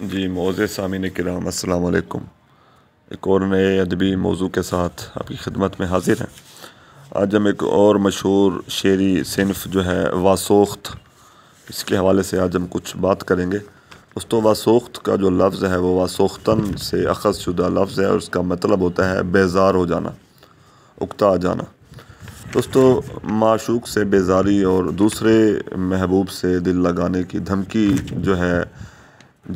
جی معزز سامعین کرام السلام علیکم۔ ایک اور نئے ادبی موضوع کے ساتھ آپ کی خدمت میں حاضر ہیں۔ آج ہم ایک اور مشہور شعری صنف جو ہے واسوخت، اس کے حوالے سے آج ہم کچھ بات کریں گے۔ دوستو واسوخت کا جو لفظ ہے وہ واسوختن سے اخذ شدہ لفظ ہے اور اس کا مطلب ہوتا ہے بیزار ہو جانا، اکتا جانا۔ دوستو معشوق سے بیزاری اور دوسرے محبوب سے دل لگانے کی دھمکی جو ہے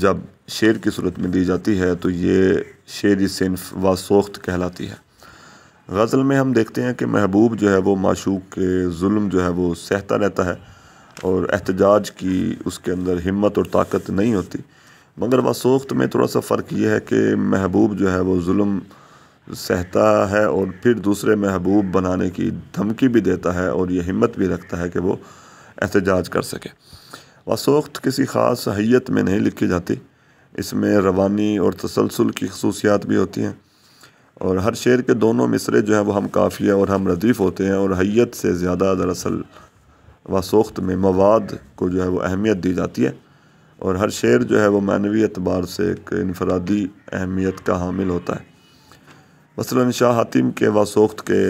جب شعر کی صورت میں دی جاتی ہے تو یہ شعری صنف واسوخت کہلاتی ہے۔ غزل میں ہم دیکھتے ہیں کہ محبوب جو ہے وہ معشوق کے ظلم جو ہے وہ سہتا رہتا ہے اور احتجاج کی اس کے اندر ہمت اور طاقت نہیں ہوتی، مگر واسوخت میں تھوڑا سا فرق یہ ہے کہ محبوب جو ہے وہ ظلم سہتا ہے اور پھر دوسرے محبوب بنانے کی دھمکی بھی دیتا ہے اور یہ ہمت بھی رکھتا ہے کہ وہ احتجاج کر سکے۔ واسوخت کسی خاص حیت میں نہیں لکھی جاتی، اس میں روانی اور تسلسل کی خصوصیات بھی ہوتی ہیں، اور ہر شعر کے دونوں مصرے جو ہیں وہ ہم قافیہ اور ہم ردیف ہوتے ہیں، اور حیت سے زیادہ دراصل واسوخت میں مواد کو جو ہے وہ اہمیت دی جاتی ہے، اور ہر شعر جو ہے وہ معنوی اعتبار سے ایک انفرادی اہمیت کا حامل ہوتا ہے۔ مثلاً شاہ حاتم کے واسوخت کے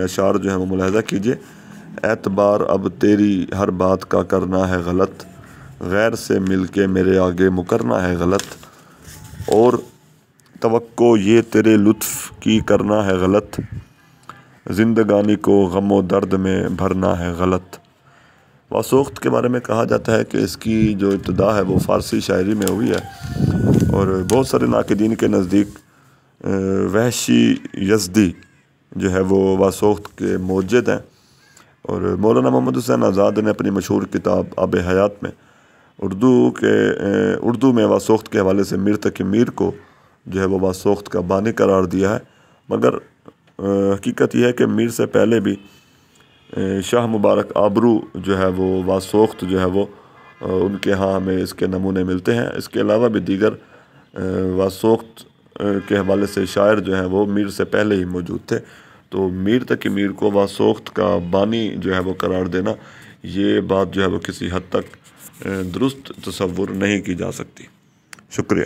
اشعار جو ہیں وہ ملاحظہ کیجئے۔ اعتبار اب تیری ہر بات کا کرنا ہے غلط، غیر سے مل کے میرے آگے مکرنا ہے غلط، اور توقع یہ تیرے لطف کی کرنا ہے غلط، زندگانی کو غم و درد میں بھرنا ہے غلط۔ واسوخت کے بارے میں کہا جاتا ہے کہ اس کی جو ابتدا ہے وہ فارسی شاعری میں ہوئی ہے، اور بہت سارے ناقدین کے نزدیک وحشی یزدی جو ہے وہ واسوخت کے موجد ہیں، اور مولانا محمد حسین آزاد نے اپنی مشہور کتاب آب حیات میں اردو میں واسوخت کے حوالے سے میر تقی میر کو جو ہے وہ واسوخت کا بانی قرار دیا ہے، مگر حقیقت یہ ہے کہ میر سے پہلے بھی شاہ مبارک آبرو جو ہے وہ واسوخت جو ہے وہ ان کے ہاں ہمیں اس کے نمونے ملتے ہیں۔ اس کے علاوہ بھی دیگر واسوخت کے حوالے سے شاعر جو ہیں وہ میر سے پہلے ہی موجود تھے، تو میر تقی میر کو واسوخت کا بانی جو ہے وہ قرار دینا، یہ بات جو ہے وہ کسی حد تک درست تصور نہیں کی جا سکتی۔ شکریہ۔